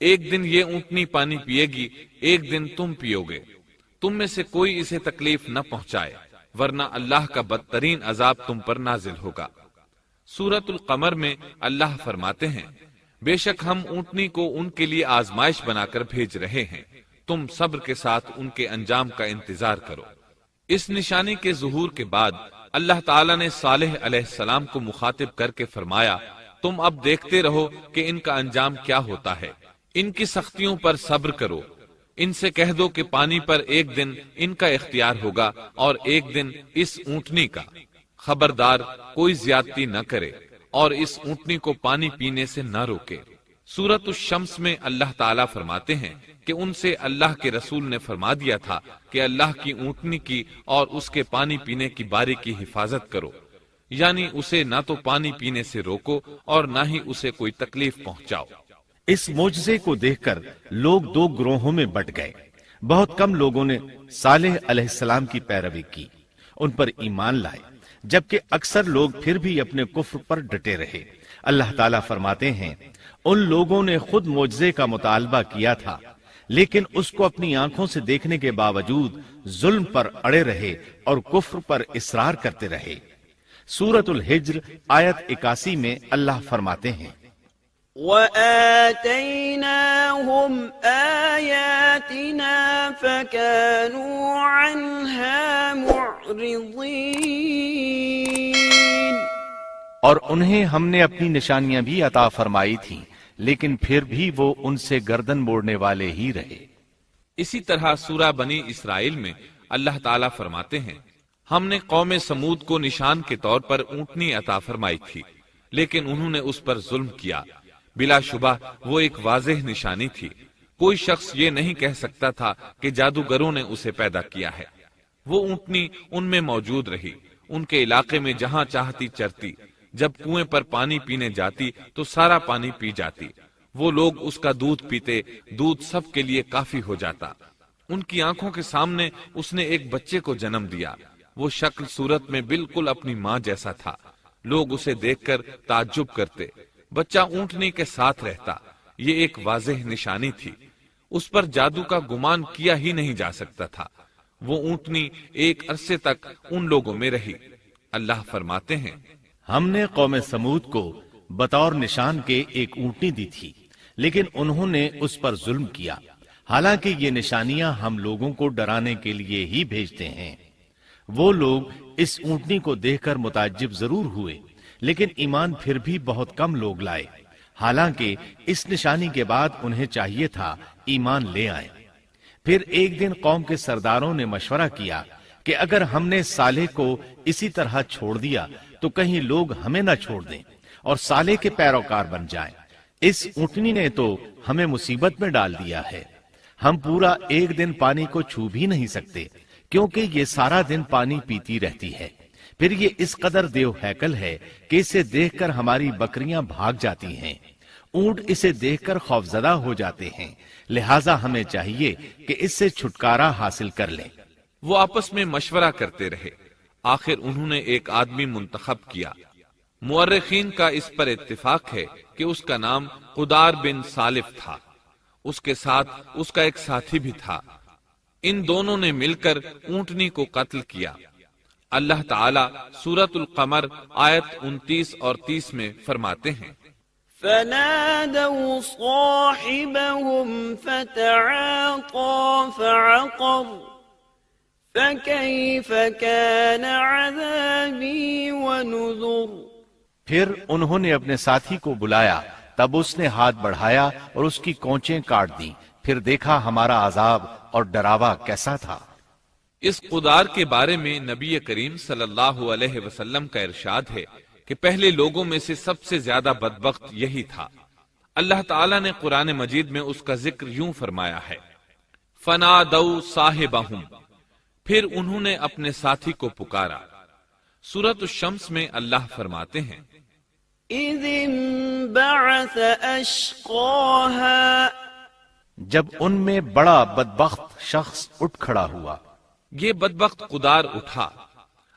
Speaker 1: ایک دن یہ اونٹنی پانی پیے گی، ایک دن تم پیو گے۔ تم میں سے کوئی اسے تکلیف نہ پہنچائے، ورنہ اللہ کا بدترین عذاب تم پر نازل ہوگا۔ سورۃ القمر میں اللہ فرماتے ہیں بے شک ہم اونٹنی کو ان کے لیے آزمائش بنا کر بھیج رہے ہیں، تم صبر کے ساتھ ان کے انجام کا انتظار کرو۔ اس نشانی کے ظہور کے بعد اللہ تعالیٰ نے صالح علیہ السلام کو مخاطب کر کے فرمایا تم اب دیکھتے رہو کہ ان کا انجام کیا ہوتا ہے، ان کی سختیوں پر صبر کرو۔ ان سے کہہ دو کہ پانی پر ایک دن ان کا اختیار ہوگا اور ایک دن اس اونٹنی کا، خبردار کوئی زیادتی نہ کرے اور اس اونٹنی کو پانی پینے سے نہ روکے۔ سورۃ الشمس میں اللہ تعالیٰ فرماتے ہیں کہ ان سے اللہ کے رسول نے فرما دیا تھا کہ اللہ کی اونٹنی کی اور اس کے پانی پینے کی باری کی حفاظت کرو، یعنی اسے نہ تو پانی پینے سے روکو اور نہ ہی اسے کوئی تکلیف پہنچاؤ۔
Speaker 2: اس معجزے کو دیکھ کر لوگ دو گروہوں میں بٹ گئے۔ بہت کم لوگوں نے صالح علیہ السلام کی پیروی کی، ان پر ایمان لائے، جبکہ اکثر لوگ پھر بھی اپنے کفر پر ڈٹے رہے۔ اللہ تعالیٰ فرماتے ہیں ان لوگوں نے خود معجزے کا مطالبہ کیا تھا، لیکن اس کو اپنی آنکھوں سے دیکھنے کے باوجود ظلم پر اڑے رہے اور کفر پر اصرار کرتے رہے۔ سورۃ الحجر آیت 81 میں اللہ فرماتے ہیں
Speaker 3: وَآتَيْنَاهُمْ آيَاتِنَا فَكَانُوا عَنْهَا مُعْرِضِينَ،
Speaker 2: اور انہیں ہم نے اپنی نشانیاں بھی عطا فرمائی تھیں، لیکن پھر بھی وہ ان سے گردن موڑنے والے ہی رہے۔
Speaker 1: اسی طرح سورہ بنی اسرائیل میں اللہ تعالیٰ فرماتے ہیں ہم نے قوم سمود کو نشان کے طور پر اونٹنی عطا فرمائی تھی، لیکن انہوں نے اس پر ظلم کیا۔ بلا شبہ وہ ایک واضح نشانی تھی، کوئی شخص یہ نہیں کہہ سکتا تھا کہ جادوگروں نے اسے پیدا کیا ہے۔ وہ اونٹنی ان میں موجود رہی، ان کے علاقے میں جہاں چاہتی چرتی، جب کنویں پر پانی پینے جاتی تو سارا پانی پی جاتی۔ وہ لوگ اس کا دودھ پیتے، دودھ سب کے لیے کافی ہو جاتا۔ ان کی آنکھوں کے سامنے اس نے ایک بچے کو جنم دیا، وہ شکل صورت میں بالکل اپنی ماں جیسا تھا۔ لوگ اسے دیکھ کر تعجب کرتے، بچہ اونٹنی کے ساتھ رہتا، یہ ایک واضح نشانی تھی، اس پر جادو کا گمان کیا ہی نہیں جا سکتا تھا۔ وہ اونٹنی ایک عرصے تک ان لوگوں میں رہی۔ اللہ فرماتے ہیں
Speaker 2: ہم نے قوم سمود کو بطور نشان کے ایک اونٹنی دی تھی، لیکن انہوں نے اس پر ظلم کیا، حالانکہ یہ نشانیاں ہم لوگوں کو ڈرانے کے لیے ہی بھیجتے ہیں۔ وہ لوگ اس اونٹنی کو دیکھ کر متعجب ضرور ہوئے، لیکن ایمان پھر بھی بہت کم لوگ لائے، حالانکہ اس نشانی کے بعد انہیں چاہیے تھا ایمان لے آئیں۔ پھر ایک دن قوم کے سرداروں نے مشورہ کیا کہ اگر ہم نے صالح کو اسی طرح چھوڑ دیا تو کہیں لوگ ہمیں نہ چھوڑ دیں اور صالح کے پیروکار بن جائیں۔ اس اونٹنی نے تو ہمیں مصیبت میں ڈال دیا ہے، ہم پورا ایک دن پانی کو چھو بھی نہیں سکتے، کیونکہ یہ سارا دن پانی پیتی رہتی ہے۔ پھر یہ اس قدر دیو ہیکل ہے کہ اسے دیکھ کر ہماری بکریاں بھاگ جاتی ہیں، اونٹ اسے دیکھ کر خوفزدہ ہو جاتے ہیں، لہٰذا ہمیں چاہیے کہ اس سے چھٹکارا حاصل کر لیں۔
Speaker 1: وہ آپس میں مشورہ کرتے رہے، آخر انہوں نے ایک آدمی منتخب کیا۔ مورخین کا اس پر اتفاق ہے کہ اس کا نام قدار بن سالف تھا، اس کے ساتھ اس کا ایک ساتھی بھی تھا۔ ان دونوں نے مل کر اونٹنی کو قتل کیا۔ اللہ تعالیٰ سورۃ القمر آیت 29 اور 30 میں فرماتے ہیں،
Speaker 3: فنادوا صاحبهم فتعاطى فعقر فكيف كان عذابي ونذر۔
Speaker 2: پھر انہوں نے اپنے ساتھی کو بلایا، تب اس نے ہاتھ بڑھایا اور اس کی کونچیں کاٹ دیں، پھر دیکھا ہمارا عذاب اور ڈراوا کیسا تھا۔
Speaker 1: اس قدار کے بارے میں نبی کریم صلی اللہ علیہ وسلم کا ارشاد ہے کہ پہلے لوگوں میں سے سب سے زیادہ بدبخت یہی تھا۔ اللہ تعالیٰ نے قرآن مجید میں اس کا ذکر یوں فرمایا ہے، فنادوا صاحبہم، پھر انہوں نے اپنے ساتھی کو پکارا۔ سورۃ الشمس میں اللہ فرماتے ہیں،
Speaker 3: إذ انبعث أشقاها،
Speaker 2: جب ان میں بڑا بدبخت شخص اٹھ کھڑا ہوا۔
Speaker 1: یہ بدبخت قدار اٹھا،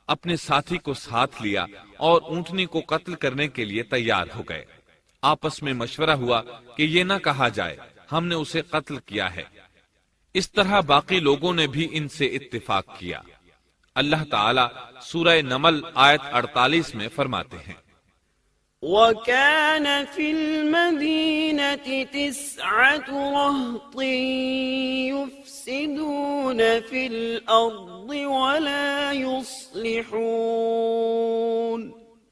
Speaker 1: اپنے ساتھی کو ساتھ لیا اور اونٹنی کو قتل کرنے کے لیے تیار ہو گئے۔ آپس میں مشورہ ہوا کہ یہ نہ کہا جائے ہم نے اسے قتل کیا ہے۔ اس طرح باقی لوگوں نے بھی ان سے اتفاق کیا۔ اللہ تعالیٰ سورہ نمل آیت 48 میں فرماتے ہیں،
Speaker 3: وَكَانَ فِي الْمَدِينَةِ 9 رَهْطٍ يُفْسِدُونَ فِي الْأَرْضِ وَلَا يُصْلِحُونَ،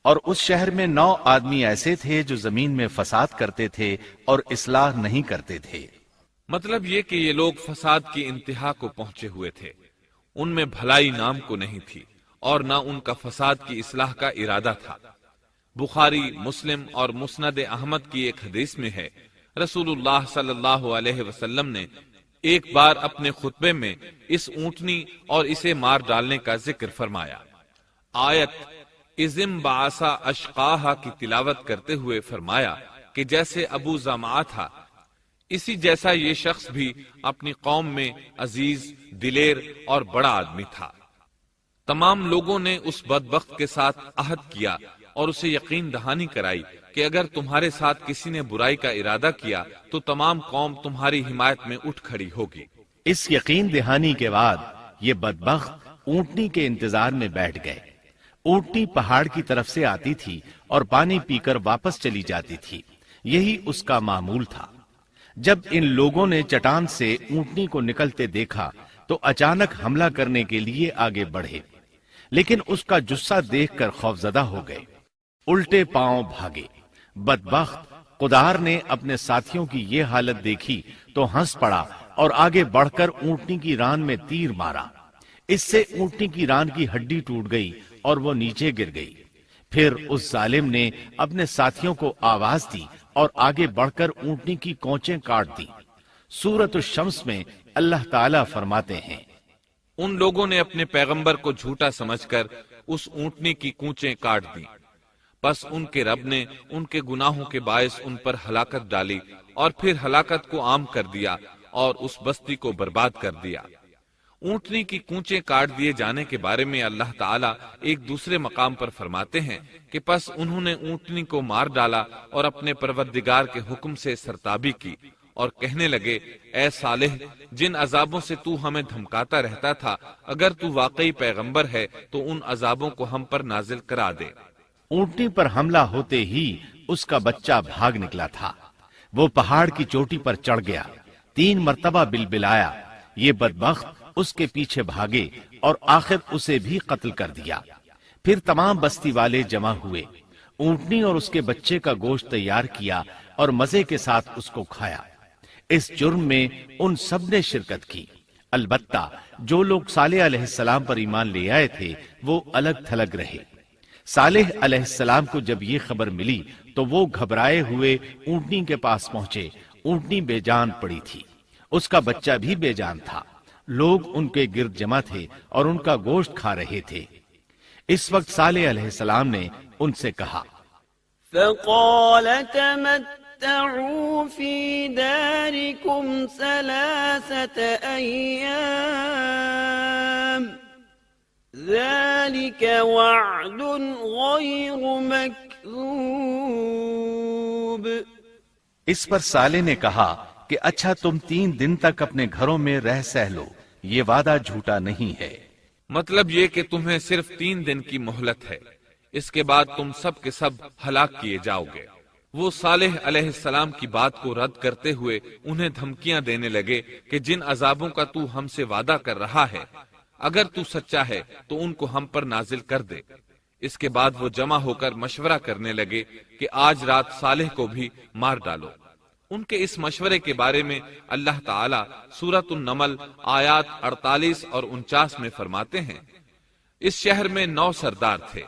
Speaker 2: اور اس شہر میں 9 آدمی ایسے تھے جو زمین میں فساد کرتے تھے اور اصلاح نہیں کرتے تھے۔
Speaker 1: مطلب یہ کہ یہ لوگ فساد کی انتہا کو پہنچے ہوئے تھے، ان میں بھلائی نام کو نہیں تھی اور نہ ان کا فساد کی اصلاح کا ارادہ تھا۔ بخاری، مسلم اور مسند احمد کی ایک حدیث میں ہے، رسول اللہ صلی اللہ علیہ وسلم نے ایک بار اپنے خطبے میں اس اونٹنی اور اسے مار ڈالنے کا ذکر فرمایا۔ آیت اذم بعثا اشقاہا کی تلاوت کرتے ہوئے فرمایا کہ جیسے ابو زمعہ تھا، اسی جیسا یہ شخص بھی اپنی قوم میں عزیز، دلیر اور بڑا آدمی تھا۔ تمام لوگوں نے اس بدبخت کے ساتھ عہد کیا اور اسے یقین دہانی کرائی کہ اگر تمہارے ساتھ کسی نے برائی کا ارادہ کیا تو تمام قوم تمہاری حمایت میں اٹھ کھڑی ہوگی۔
Speaker 2: اس یقین دہانی کے بعد یہ بدبخت اونٹنی کے انتظار میں بیٹھ گئے۔ اونٹنی پہاڑ کی طرف سے آتی تھی اور پانی پی کر واپس چلی جاتی تھی، یہی اس کا معمول تھا۔ جب ان لوگوں نے چٹان سے اونٹنی کو نکلتے دیکھا تو اچانک حملہ کرنے کے لیے آگے بڑھے، لیکن اس کا جثہ دیکھ کر خوفزدہ ہو گئے، الٹے پاؤں بھاگے۔ بدبخت قدار نے اپنے ساتھیوں کی یہ حالت دیکھی تو ہنس پڑا اور آگے بڑھ کر اونٹنی کی ران میں تیر مارا۔ اس سے اونٹنی کی ران کی ہڈی ٹوٹ گئی اور وہ نیچے گر گئی۔ پھر اس ظالم نے اپنے ساتھیوں کو آواز دی اور آگے بڑھ کر اونٹنی کی کونچیں کاٹ دی۔ سورۃ الشمس میں اللہ تعالیٰ فرماتے ہیں،
Speaker 1: ان لوگوں نے اپنے پیغمبر کو جھوٹا سمجھ کر اس اونٹنی کی کونچیں کاٹ دی، پس ان کے رب نے ان کے گناہوں کے باعث ان پر ہلاکت ڈالی اور پھر ہلاکت کو عام کر دیا اور اس بستی کو برباد کر دیا۔ اونٹنی کی کونچیں کاٹ دیے جانے کے بارے میں اللہ تعالیٰ ایک دوسرے مقام پر فرماتے ہیں کہ پس انہوں نے اونٹنی کو مار ڈالا اور اپنے پروردگار کے حکم سے سرتابی کی اور کہنے لگے، اے صالح، جن عذابوں سے تو ہمیں دھمکاتا رہتا تھا، اگر تو واقعی پیغمبر ہے تو ان عذابوں کو ہم پر نازل کرا دے۔
Speaker 2: اونٹنی پر حملہ ہوتے ہی اس کا بچہ بھاگ نکلا تھا۔ وہ پہاڑ کی چوٹی پر چڑھ گیا، 3 مرتبہ بلبلایا، یہ بدبخت اس کے پیچھے بھاگے اور آخر اسے بھی قتل کر دیا۔ پھر تمام بستی والے جمع ہوئے، اونٹنی اور اس کے بچے کا گوشت تیار کیا اور مزے کے ساتھ اس کو کھایا۔ اس جرم میں ان سب نے شرکت کی، البتہ جو لوگ صالح علیہ السلام پر ایمان لے آئے تھے وہ الگ تھلگ رہے۔ صالح علیہ السلام کو جب یہ خبر ملی تو وہ گھبرائے ہوئے اونٹنی کے پاس پہنچے۔ اونٹنی بے جان پڑی تھی، اس کا بچہ بھی بے جان تھا۔ لوگ ان کے گرد جمع تھے اور ان کا گوشت کھا رہے تھے۔ اس وقت صالح علیہ السلام نے ان سے کہا،
Speaker 3: فقال تمتعوا في داركم 3 أيام ذلك وعد غير مكذوب۔
Speaker 2: اس پر صالح نے کہا کہ اچھا تم 3 دن تک اپنے گھروں میں رہ سہ لو، یہ وعدہ جھوٹا نہیں ہے۔
Speaker 1: مطلب یہ کہ تمہیں صرف 3 دن کی مہلت ہے، اس کے بعد تم سب کے سب ہلاک کیے جاؤ گے۔ وہ صالح علیہ السلام کی بات کو رد کرتے ہوئے انہیں دھمکیاں دینے لگے کہ جن عذابوں کا تو ہم سے وعدہ کر رہا ہے، اگر تو سچا ہے تو ان کو ہم پر نازل کر دے۔ اس کے بعد وہ جمع ہو کر مشورہ کرنے لگے کہ آج رات صالح کو بھی مار ڈالو۔ ان کے اس مشورے کے بارے میں اللہ تعالی سورۃ النمل آیات 48 اور 49 میں فرماتے ہیں، اس شہر میں 9 سردار تھے،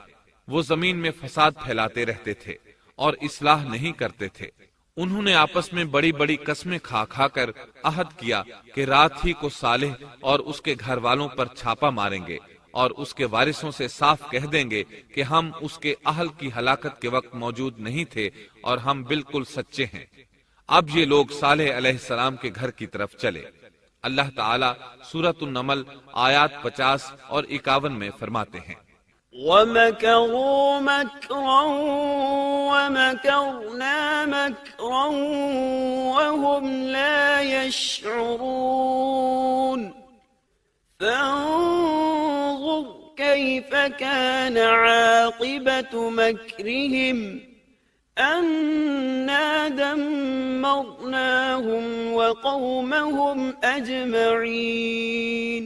Speaker 1: وہ زمین میں فساد پھیلاتے رہتے تھے اور اصلاح نہیں کرتے تھے۔ انہوں نے آپس میں بڑی بڑی قسمیں کھا کھا کر عہد کیا کہ رات ہی کو صالح اور اس کے گھر والوں پر چھاپا ماریں گے اور اس کے وارثوں سے صاف کہہ دیں گے کہ ہم اس کے اہل کی ہلاکت کے وقت موجود نہیں تھے اور ہم بالکل سچے ہیں۔ اب یہ لوگ صالح علیہ السلام کے گھر کی طرف چلے۔ اللہ تعالیٰ سورۃ النمل آیات 50 اور 51 میں فرماتے ہیں،
Speaker 3: وَمَكَرُوا مَكْرًا وَمَكَرْنَا مَكْرًا وَهُمْ لَا يَشْعُرُونَ فَانظُرْ كَيْفَ كَانَ عَاقِبَةُ مَكْرِهِمْ أَنَّا دَمَّرْنَاهُمْ وَقَوْمَهُمْ أَجْمَعِينَ۔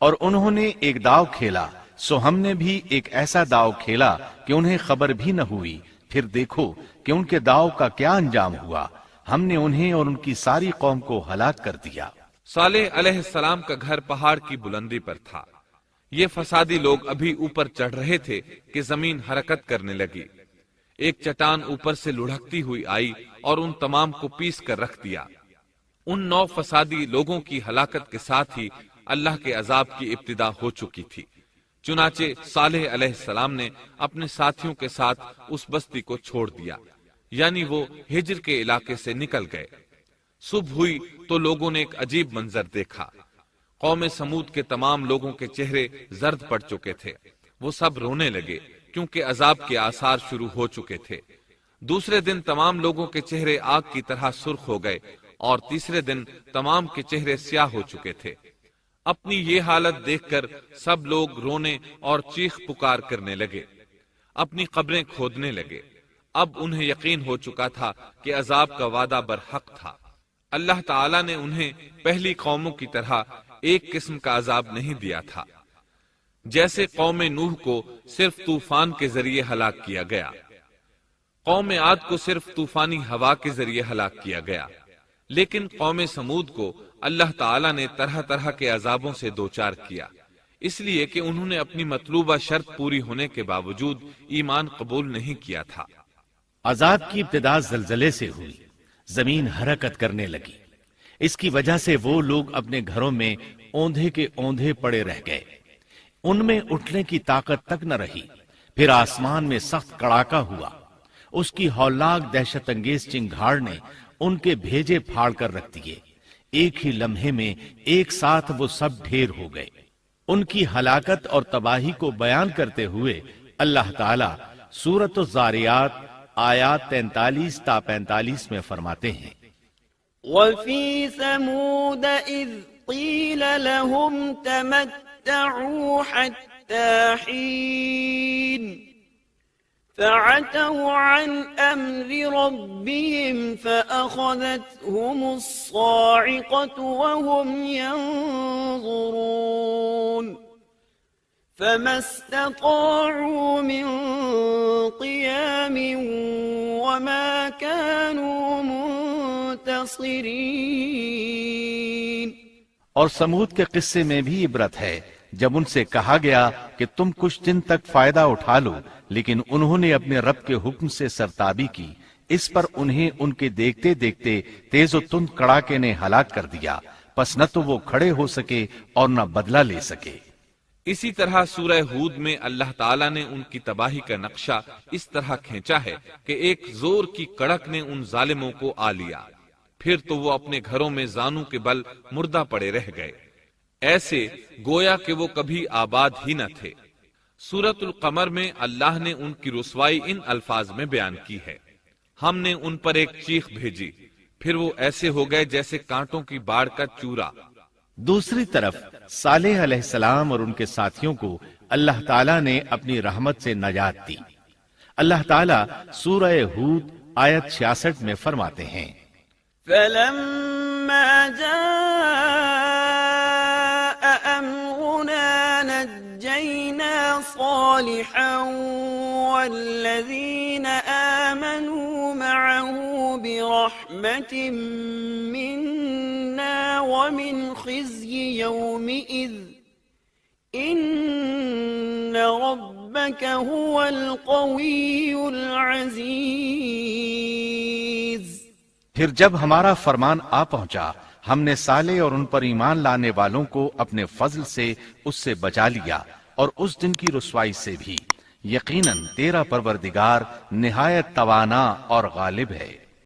Speaker 2: اور انہوں نے ایک داؤ کھیلا، سو ہم نے بھی ایک ایسا داؤ کھیلا کہ انہیں خبر بھی نہ ہوئی۔ پھر دیکھو کہ ان کے داؤ کا کیا انجام ہوا، ہم نے انہیں اور ان کی ساری قوم کو ہلاک کر دیا۔
Speaker 1: صالح علیہ السلام کا گھر پہاڑ کی بلندی پر تھا۔ یہ فسادی لوگ ابھی اوپر چڑھ رہے تھے کہ زمین حرکت کرنے لگی۔ ایک چٹان اوپر سے لڑھکتی ہوئی آئی اور ان تمام کو پیس کر رکھ دیا۔ ان 9 فسادی لوگوں کی ہلاکت کے ساتھ ہی اللہ کے عذاب کی ابتدا ہو چکی تھی۔ چنانچہ صالح علیہ السلام نے اپنے ساتھیوں کے ساتھ اس بستی کو چھوڑ دیا، یعنی وہ ہجر کے علاقے سے نکل گئے۔ صبح ہوئی تو لوگوں نے ایک عجیب منظر دیکھا۔ قوم سمود کے تمام لوگوں کے چہرے زرد پڑ چکے تھے، وہ سب رونے لگے کیونکہ عذاب کے آثار شروع ہو چکے تھے۔ دوسرے دن تمام لوگوں کے چہرے آگ کی طرح سرخ ہو گئے اور تیسرے دن تمام کے چہرے سیاہ ہو چکے تھے۔ اپنی یہ حالت دیکھ کر سب لوگ رونے اور چیخ پکار کرنے لگے، اپنی قبریں کھودنے لگے۔ اب انہیں یقین ہو چکا تھا کہ عذاب کا وعدہ برحق تھا۔ اللہ تعالیٰ نے انہیں پہلی قوموں کی طرح ایک قسم کا عذاب نہیں دیا تھا، جیسے قوم نوح کو صرف طوفان کے ذریعے ہلاک کیا گیا، قوم عاد کو صرف طوفانی ہوا کے ذریعے ہلاک کیا گیا، لیکن قوم سمود کو اللہ تعالیٰ نے طرح طرح کے عذابوں سے دوچار کیا، اس لیے کہ انہوں نے اپنی مطلوبہ شرط پوری ہونے کے باوجود ایمان قبول نہیں کیا تھا۔
Speaker 2: عذاب کی ابتدا زلزلے سے ہوئی، زمین حرکت کرنے لگی۔ اس کی وجہ سے وہ لوگ اپنے گھروں میں اوندھے کے اوندھے پڑے رہ گئے، ان میں اٹھنے کی طاقت تک نہ رہی۔ پھر آسمان میں سخت کڑاکا ہوا، اس کی ہولناک دہشت انگیز چنگھاڑ نے ان کے بھیجے پھاڑ کر رکھ دیے۔ ایک ہی لمحے میں ایک ساتھ وہ سب ڈھیر ہو گئے۔ ان کی ہلاکت اور تباہی کو بیان کرتے ہوئے اللہ تعالی سورۃ الذاریات آیات 43 تا 45 میں فرماتے ہیں،
Speaker 3: وَفِي ثَمُودَ إِذْ قِيلَ لَهُمْ تَمَتَّعُوا حَتَّى حِينٍ فعتوا عن أمر ربهم فأخذتهم الصاعقة وهم ينظرون فما استطاعوا من قيام وما كانوا منتصرين.
Speaker 2: اور سمود کے قصے میں بھی عبرت ہے جب ان سے کہا گیا کہ تم کچھ دن تک فائدہ اٹھا لو، لیکن انہوں نے اپنے رب کے حکم سے سرتابی کی، اس پر انہیں ان کے دیکھتے دیکھتے تیز و تند کڑاکے نے ہلاک کر دیا، پس نہ تو وہ کھڑے ہو سکے اور نہ بدلہ لے سکے.
Speaker 1: اسی طرح سورہ ہود میں اللہ تعالیٰ نے ان کی تباہی کا نقشہ اس طرح کھینچا ہے کہ ایک زور کی کڑک نے ان ظالموں کو آ لیا، پھر تو وہ اپنے گھروں میں زانو کے بل مردہ پڑے رہ گئے، ایسے گویا کہ وہ کبھی آباد ہی نہ تھے. سورۃ القمر میں اللہ نے ان کی رسوائی ان الفاظ میں بیان کی ہے: ہم نے ان پر ایک چیخ بھیجی، پھر وہ ایسے ہو گئے جیسے کانٹوں کی باڑ کا چورا.
Speaker 2: دوسری طرف صالح علیہ السلام اور ان کے ساتھیوں کو اللہ تعالیٰ نے اپنی رحمت سے نجات دی. اللہ تعالیٰ سورہ ہود آیت 66 میں فرماتے ہیں:
Speaker 3: فَلَمَّا جَاءَ أَمْرُنَا نَجَّيْنَا صَالِحًا وَالَّذِينَ آمَنُوا مَعَهُ بِرَحْمَةٍ مِنَّا وَمِنْ خِزْيِ يَوْمِئِذٍ إِنَّ رَبَّكَ هُوَ الْقَوِيُّ الْعَزِيزُ.
Speaker 2: پھر جب ہمارا فرمان آ پہنچا، ہم نے صالح اور ان پر ایمان لانے والوں کو اپنے فضل سے اس سے بچا لیا اور اس دن کی رسوائی سے بھی. یقیناً تیرا پروردگار نہایت توانا اور غالب ہے.